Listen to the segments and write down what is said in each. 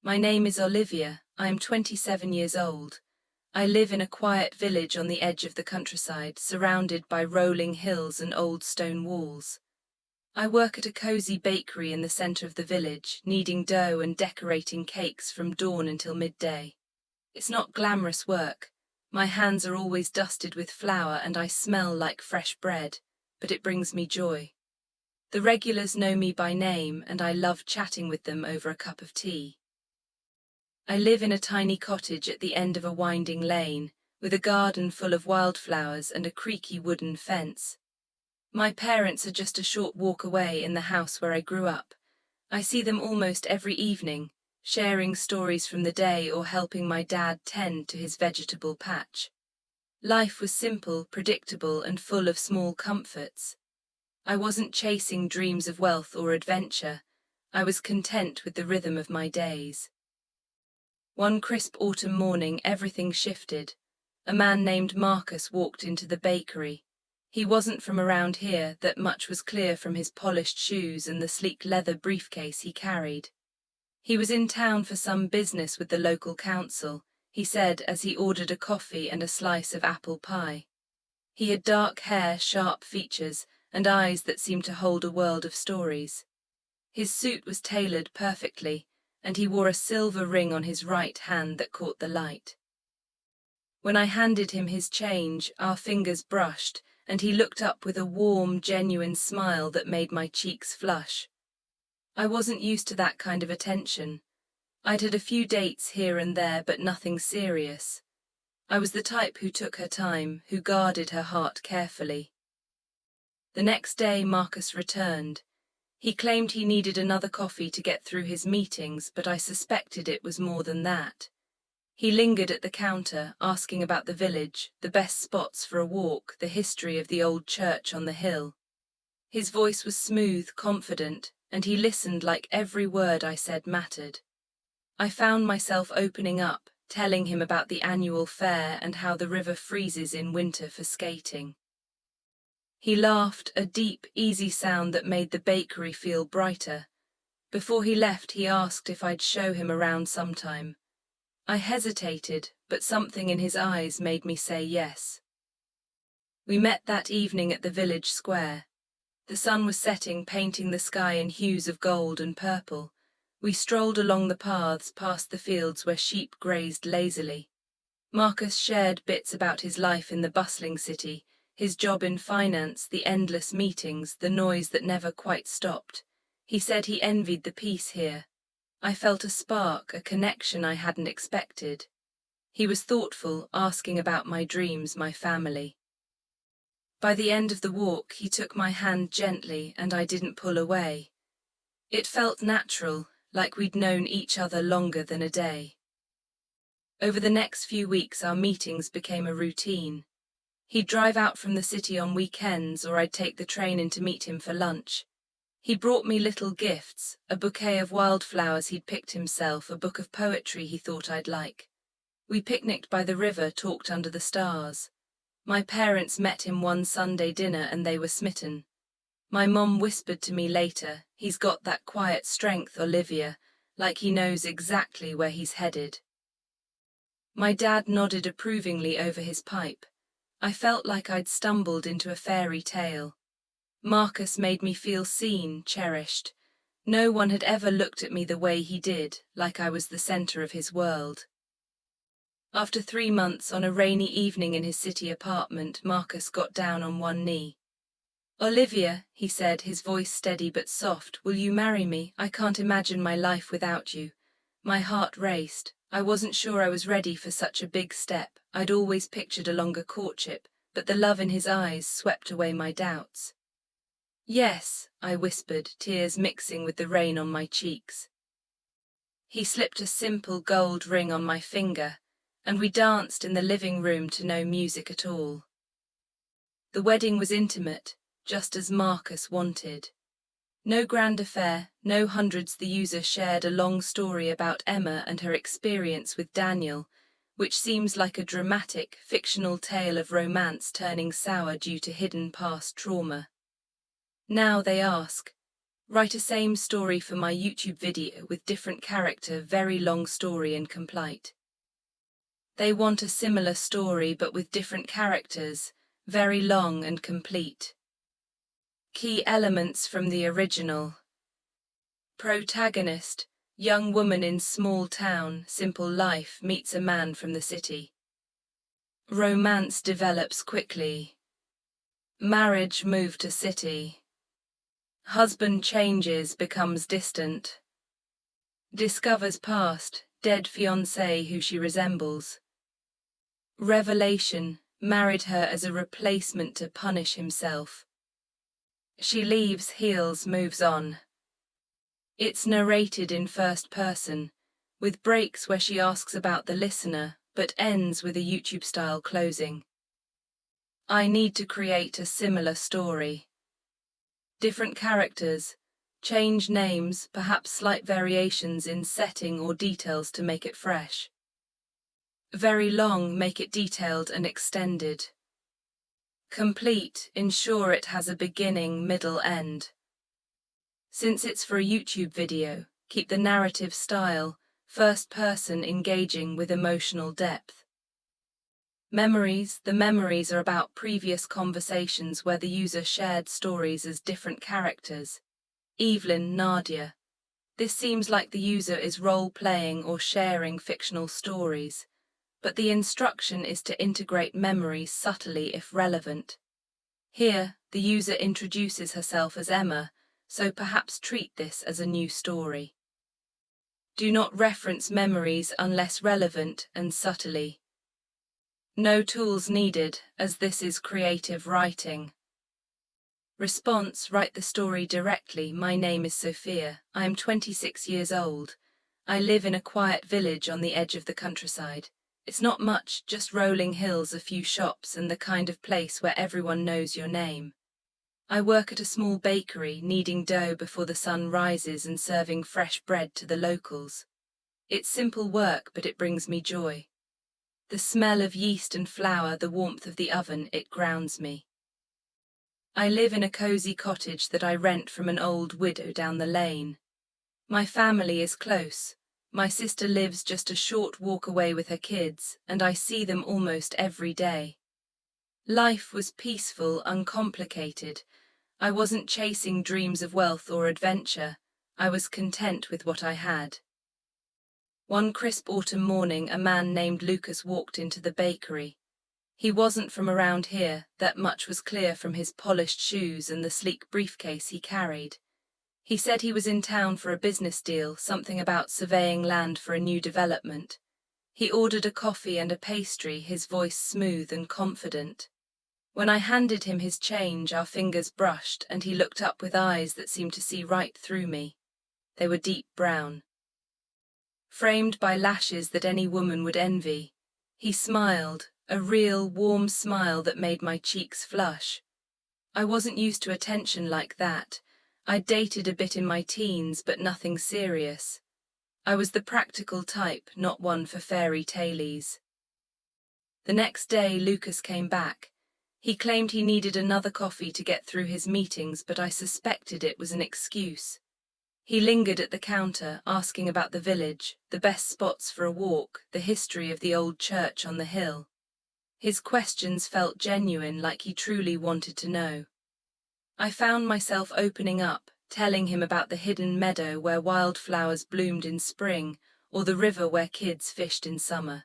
My name is Olivia. I am 27 years old. I live in a quiet village on the edge of the countryside, surrounded by rolling hills and old stone walls. I work at a cozy bakery in the center of the village, kneading dough and decorating cakes from dawn until midday. It's not glamorous work. My hands are always dusted with flour and I smell like fresh bread, but it brings me joy. The regulars know me by name and I love chatting with them over a cup of tea. I live in a tiny cottage at the end of a winding lane, with a garden full of wildflowers and a creaky wooden fence. My parents are just a short walk away in the house where I grew up. I see them almost every evening, sharing stories from the day or helping my dad tend to his vegetable patch. Life was simple, predictable, and full of small comforts. I wasn't chasing dreams of wealth or adventure. I was content with the rhythm of my days. One crisp autumn morning, everything shifted. A man named Marcus walked into the bakery. He wasn't from around here, that much was clear from his polished shoes and the sleek leather briefcase he carried. He was in town for some business with the local council, he said as he ordered a coffee and a slice of apple pie. He had dark hair, sharp features, and eyes that seemed to hold a world of stories. His suit was tailored perfectly, and he wore a silver ring on his right hand that caught the light. When I handed him his change, our fingers brushed, and he looked up with a warm, genuine smile that made my cheeks flush. I wasn't used to that kind of attention. I'd had a few dates here and there, but nothing serious. I was the type who took her time, who guarded her heart carefully. The next day, Marcus returned. He claimed he needed another coffee to get through his meetings, but I suspected it was more than that. He lingered at the counter, asking about the village, the best spots for a walk, the history of the old church on the hill. His voice was smooth, confident, and he listened like every word I said mattered. I found myself opening up, telling him about the annual fair and how the river freezes in winter for skating. He laughed, a deep, easy sound that made the bakery feel brighter. Before he left, he asked if I'd show him around sometime. I hesitated, but something in his eyes made me say yes. We met that evening at the village square. The sun was setting, painting the sky in hues of gold and purple. We strolled along the paths past the fields where sheep grazed lazily. Marcus shared bits about his life in the bustling city, his job in finance, the endless meetings, the noise that never quite stopped. He said he envied the peace here. I felt a spark, a connection I hadn't expected. He was thoughtful, asking about my dreams, my family. By the end of the walk, he took my hand gently and I didn't pull away. It felt natural, like we'd known each other longer than a day. Over the next few weeks, our meetings became a routine. He'd drive out from the city on weekends or I'd take the train in to meet him for lunch. He brought me little gifts, a bouquet of wildflowers he'd picked himself, a book of poetry he thought I'd like. We picnicked by the river, talked under the stars. My parents met him one Sunday dinner and they were smitten. My mom whispered to me later, "He's got that quiet strength, Olivia, like he knows exactly where he's headed." My dad nodded approvingly over his pipe. I felt like I'd stumbled into a fairy tale. Marcus made me feel seen, cherished. No one had ever looked at me the way he did, like I was the center of his world. After 3 months, on a rainy evening in his city apartment, Marcus got down on one knee. "Olivia," he said, his voice steady but soft, "will you marry me? I can't imagine my life without you." My heart raced. I wasn't sure I was ready for such a big step. I'd always pictured a longer courtship, but the love in his eyes swept away my doubts. "Yes," I whispered, tears mixing with the rain on my cheeks. He slipped a simple gold ring on my finger, and we danced in the living room to no music at all. The wedding was intimate, just as Marcus wanted. No grand affair, no hundreds. The user shared a long story about Emma and her experience with Daniel, which seems like a dramatic, fictional tale of romance turning sour due to hidden past trauma. Now they ask, Write a same story for my YouTube video with different character, very long story and complete. They want a similar story but with different characters, very long and complete. Key elements from the original. Protagonist, young woman in small town, simple life, meets a man from the city. Romance develops quickly. Marriage move to city. Husband changes, becomes distant. Discovers past, dead fiancé who she resembles. Revelation, married her as a replacement to punish himself. She leaves, heals, moves on. It's narrated in first person, with breaks where she asks about the listener, but ends with a YouTube-style closing. I need to create a similar story. Different characters, change names, perhaps slight variations in setting or details to make it fresh. Very long, make it detailed and extended. Complete, ensure it has a beginning, middle, end. Since it's for a YouTube video, keep the narrative style, first person engaging with emotional depth. Memories, the memories are about previous conversations where the user shared stories as different characters. Evelyn, Nadia. This seems like the user is role-playing or sharing fictional stories, but the instruction is to integrate memories subtly if relevant. Here, the user introduces herself as Emma, so perhaps treat this as a new story. Do not reference memories unless relevant and subtly. No tools needed, as this is creative writing. Response, write the story directly. My name is Sophia. I am 26 years old. I live in a quiet village on the edge of the countryside. It's not much, just rolling hills, a few shops, and the kind of place where everyone knows your name. I work at a small bakery, kneading dough before the sun rises and serving fresh bread to the locals. It's simple work, but it brings me joy. The smell of yeast and flour, the warmth of the oven, it grounds me. I live in a cozy cottage that I rent from an old widow down the lane. My family is close. My sister lives just a short walk away with her kids, and I see them almost every day. Life was peaceful, uncomplicated. I wasn't chasing dreams of wealth or adventure. I was content with what I had. One crisp autumn morning, a man named Lucas walked into the bakery. He wasn't from around here, that much was clear from his polished shoes and the sleek briefcase he carried. He said he was in town for a business deal, something about surveying land for a new development. He ordered a coffee and a pastry, his voice smooth and confident. When I handed him his change, our fingers brushed, and he looked up with eyes that seemed to see right through me. They were deep brown, framed by lashes that any woman would envy. He smiled, a real, warm smile that made my cheeks flush. I wasn't used to attention like that. I'd dated a bit in my teens, but nothing serious. I was the practical type, not one for fairy tales. The next day, Lucas came back. He claimed he needed another coffee to get through his meetings, but I suspected it was an excuse. He lingered at the counter, asking about the village, the best spots for a walk, the history of the old church on the hill. His questions felt genuine, like he truly wanted to know. I found myself opening up, telling him about the hidden meadow where wildflowers bloomed in spring, or the river where kids fished in summer.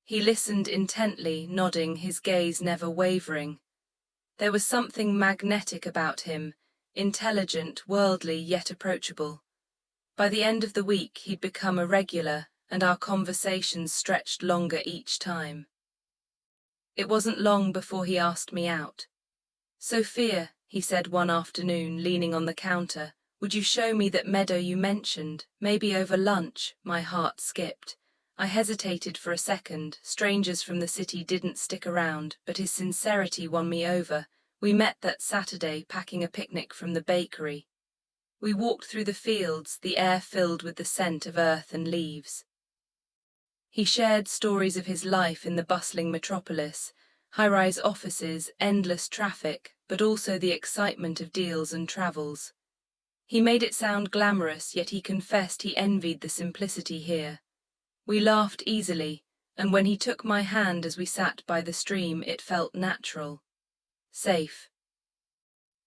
He listened intently, nodding, his gaze never wavering. There was something magnetic about him, intelligent, worldly, yet approachable. By the end of the week, he'd become a regular, and our conversations stretched longer each time. It wasn't long before he asked me out. "Sophia," he said one afternoon, leaning on the counter, "would you show me that meadow you mentioned, maybe over lunch?" My heart skipped. I hesitated for a second. Strangers from the city didn't stick around, but his sincerity won me over. We met that Saturday, packing a picnic from the bakery. We walked through the fields, the air filled with the scent of earth and leaves. He shared stories of his life in the bustling metropolis, high-rise offices, endless traffic, but also the excitement of deals and travels. He made it sound glamorous, yet he confessed he envied the simplicity here. We laughed easily, and when he took my hand as we sat by the stream, it felt natural. Safe.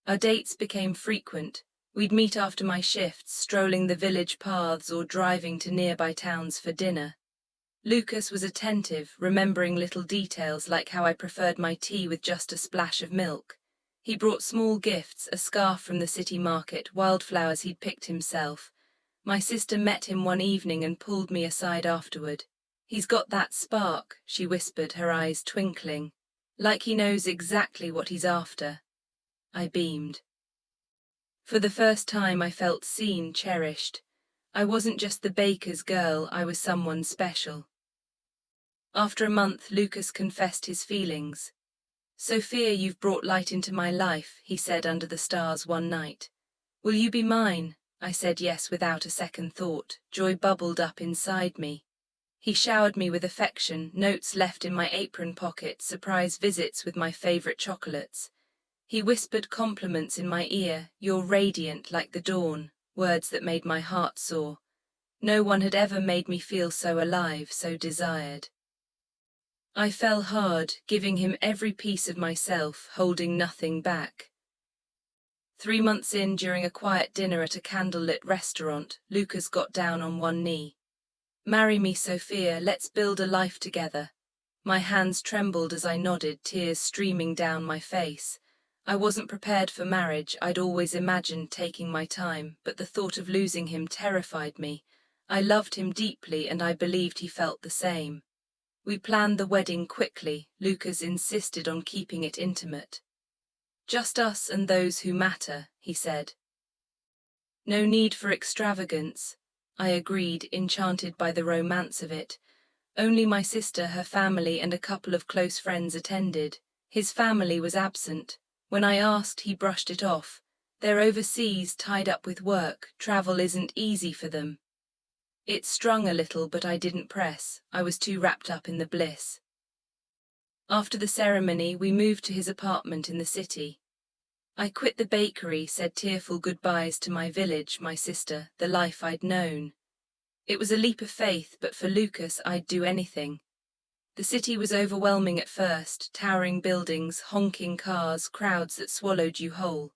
Our dates became frequent. We'd meet after my shifts, strolling the village paths or driving to nearby towns for dinner. Lucas was attentive, remembering little details like how I preferred my tea with just a splash of milk. He brought small gifts, a scarf from the city market, wildflowers he'd picked himself. My sister met him one evening and pulled me aside afterward. "He's got that spark," she whispered, her eyes twinkling. "Like he knows exactly what he's after." I beamed. For the first time I felt seen, cherished. I wasn't just the baker's girl, I was someone special. After a month, Lucas confessed his feelings. "Sophia, you've brought light into my life," he said under the stars one night. "Will you be mine?" I said yes without a second thought. Joy bubbled up inside me. He showered me with affection, notes left in my apron pocket, surprise visits with my favorite chocolates. He whispered compliments in my ear, "You're radiant like the dawn," words that made my heart soar. No one had ever made me feel so alive, so desired. I fell hard, giving him every piece of myself, holding nothing back. 3 months in, during a quiet dinner at a candlelit restaurant, Lucas got down on one knee. "Marry me, Sophia, let's build a life together." My hands trembled as I nodded, tears streaming down my face. I wasn't prepared for marriage, I'd always imagined taking my time, but the thought of losing him terrified me. I loved him deeply and I believed he felt the same. We planned the wedding quickly. Lucas insisted on keeping it intimate. "Just us and those who matter," he said. "No need for extravagance," I agreed, enchanted by the romance of it. Only my sister, her family, and a couple of close friends attended. His family was absent. When I asked, he brushed it off. "They're overseas, tied up with work. Travel isn't easy for them." It strung a little, but I didn't press. I was too wrapped up in the bliss. After the ceremony, we moved to his apartment in the city. I quit the bakery, said tearful goodbyes to my village, my sister, the life I'd known. It was a leap of faith, but for Lucas, I'd do anything. The city was overwhelming at first, towering buildings, honking cars, crowds that swallowed you whole.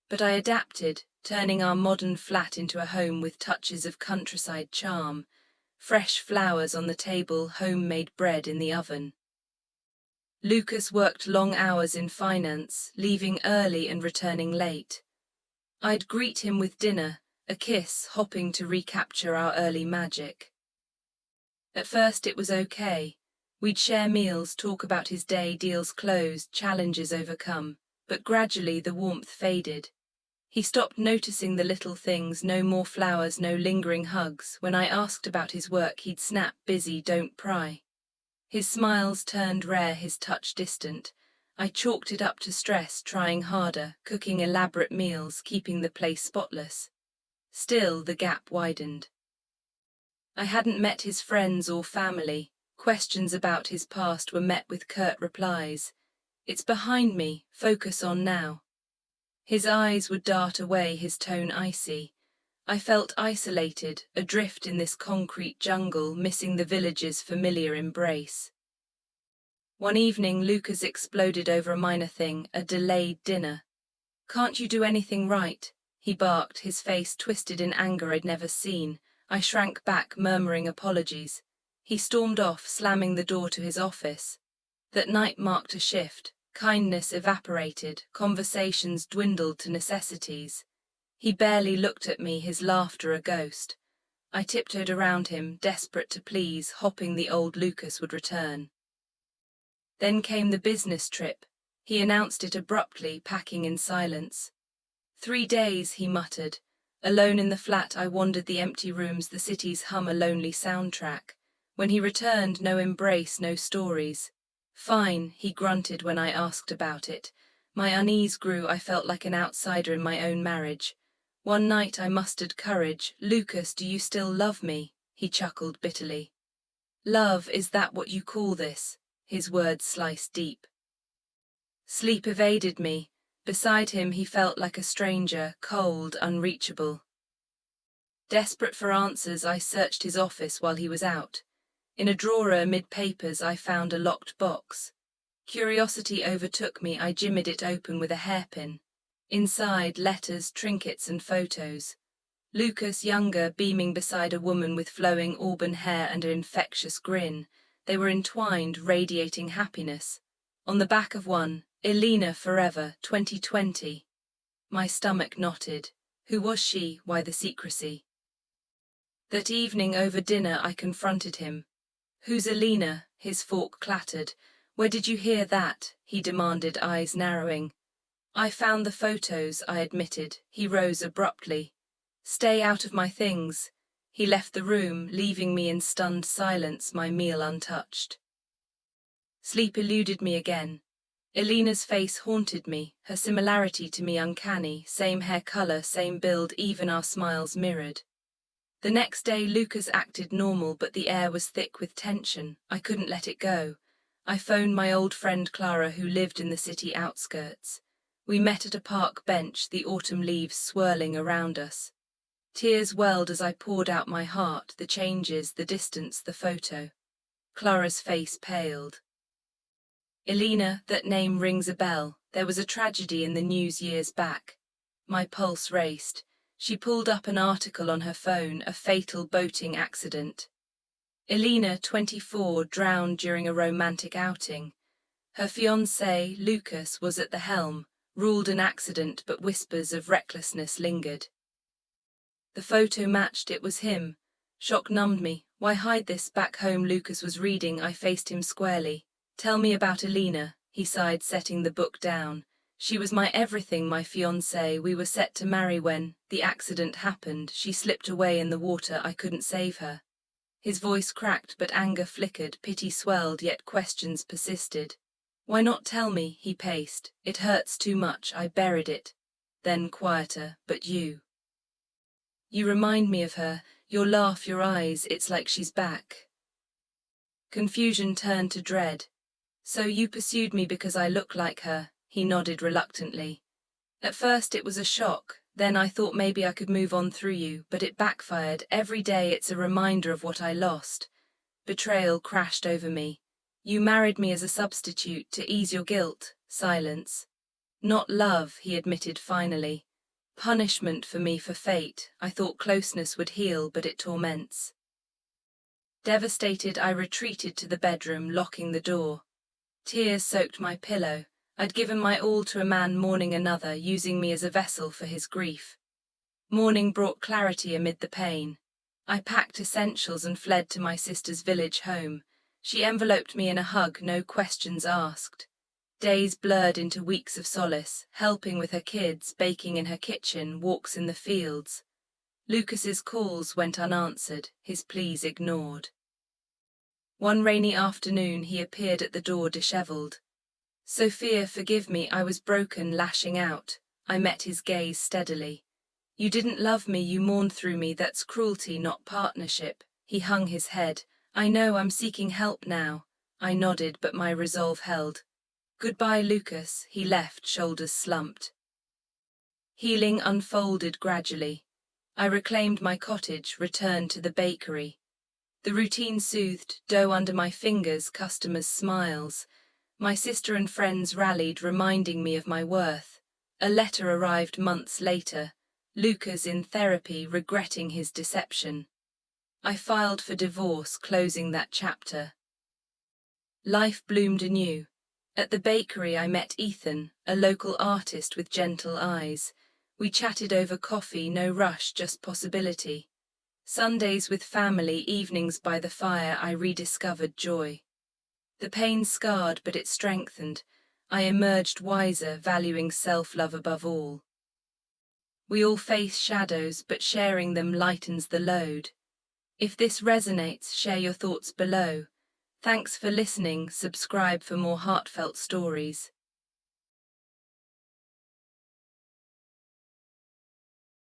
But I adapted, turning our modern flat into a home with touches of countryside charm, fresh flowers on the table, homemade bread in the oven. Lucas worked long hours in finance, leaving early and returning late. I'd greet him with dinner, a kiss, hopping to recapture our early magic. At first it was okay. We'd share meals, talk about his day, deals closed, challenges overcome, but gradually the warmth faded. He stopped noticing the little things, no more flowers, no lingering hugs. When I asked about his work, he'd snap, "Busy, don't pry." His smiles turned rare, his touch distant. I chalked it up to stress, trying harder, cooking elaborate meals, keeping the place spotless. Still, the gap widened. I hadn't met his friends or family. Questions about his past were met with curt replies. "It's behind me, focus on now." His eyes would dart away, his tone icy. I felt isolated, adrift in this concrete jungle, missing the village's familiar embrace. One evening, Lucas exploded over a minor thing, a delayed dinner. "Can't you do anything right?" he barked, his face twisted in anger I'd never seen. I shrank back, murmuring apologies. He stormed off, slamming the door to his office. That night marked a shift. Kindness evaporated, conversations dwindled to necessities. He barely looked at me, his laughter a ghost. I tiptoed around him, desperate to please, hoping the old Lucas would return. Then came the business trip. He announced it abruptly, packing in silence. 3 days, he muttered. Alone in the flat, I wandered the empty rooms, the city's hum a lonely soundtrack. When he returned, no embrace, no stories. "Fine," he grunted when I asked about it. My unease grew, I felt like an outsider in my own marriage. One night I mustered courage. "Lucas, do you still love me?" He chuckled bitterly. "Love, is that what you call this?" His words sliced deep. Sleep evaded me. Beside him he felt like a stranger, cold, unreachable. Desperate for answers, I searched his office while he was out. In a drawer amid papers I found a locked box. Curiosity overtook me, I jimmied it open with a hairpin. Inside, letters, trinkets and photos. Lucas, younger, beaming beside a woman with flowing auburn hair and an infectious grin. They were entwined, radiating happiness. On the back of one, Elena forever, 2020. My stomach knotted. Who was she? Why the secrecy? That evening over dinner I confronted him. Who's Elena? His fork clattered. Where did you hear that? He demanded, eyes narrowing. I found the photos, I admitted. He rose abruptly. Stay out of my things. He left the room, leaving me in stunned silence, my meal untouched. Sleep eluded me again. Elena's face haunted me, her similarity to me uncanny, same hair color, same build, even our smiles mirrored. The next day Lucas acted normal, but the air was thick with tension. I couldn't let it go. I phoned my old friend Clara, who lived in the city outskirts. We met at a park bench, the autumn leaves swirling around us. Tears welled as I poured out my heart, the changes, the distance, the photo. Clara's face paled. Elena, that name rings a bell. There was a tragedy in the news years back. My pulse raced. She pulled up an article on her phone, a fatal boating accident. Elena, 24, drowned during a romantic outing. Her fiancé, Lucas, was at the helm, ruled an accident, but whispers of recklessness lingered. The photo matched, it was him. Shock numbed me. Why hide this? Back home Lucas was reading, I faced him squarely. Tell me about Elena, he sighed, setting the book down. She was my everything, my fiancé. We were set to marry when the accident happened. She slipped away in the water, I couldn't save her. His voice cracked, but anger flickered, pity swelled, yet questions persisted. Why not tell me? He paced. It hurts too much, I buried it. Then quieter, but you. You remind me of her, your laugh, your eyes, it's like she's back. Confusion turned to dread. So you pursued me because I look like her, he nodded reluctantly. At first it was a shock, then I thought maybe I could move on through you, but it backfired. Every day it's a reminder of what I lost. Betrayal crashed over me. You married me as a substitute to ease your guilt. Silence. Not love, he admitted finally. Punishment for me, for fate. I thought closeness would heal, but it torments. Devastated, I retreated to the bedroom, locking the door. Tears soaked my pillow. I'd given my all to a man mourning another, using me as a vessel for his grief. Morning brought clarity amid the pain. I packed essentials and fled to my sister's village home. She enveloped me in a hug, no questions asked. Days blurred into weeks of solace, helping with her kids, baking in her kitchen, walks in the fields. Lucas's calls went unanswered, his pleas ignored. One rainy afternoon he appeared at the door dishevelled. Sophia, forgive me, I was broken, lashing out. I met his gaze steadily. You didn't love me, you mourned through me, that's cruelty, not partnership. He hung his head. I know, I'm seeking help now. I nodded, but my resolve held. Goodbye, Lucas, he left, shoulders slumped. Healing unfolded gradually. I reclaimed my cottage, returned to the bakery. The routine soothed, dough under my fingers, customers' smiles. My sister and friends rallied, reminding me of my worth. A letter arrived months later. Lucas in therapy, regretting his deception. I filed for divorce, closing that chapter. Life bloomed anew. At the bakery I met Ethan, a local artist with gentle eyes. We chatted over coffee, no rush, just possibility. Sundays with family, evenings by the fire, I rediscovered joy. The pain scarred, but it strengthened. I emerged wiser, valuing self-love above all. We all face shadows, but sharing them lightens the load. If this resonates, share your thoughts below. Thanks for listening, subscribe for more heartfelt stories.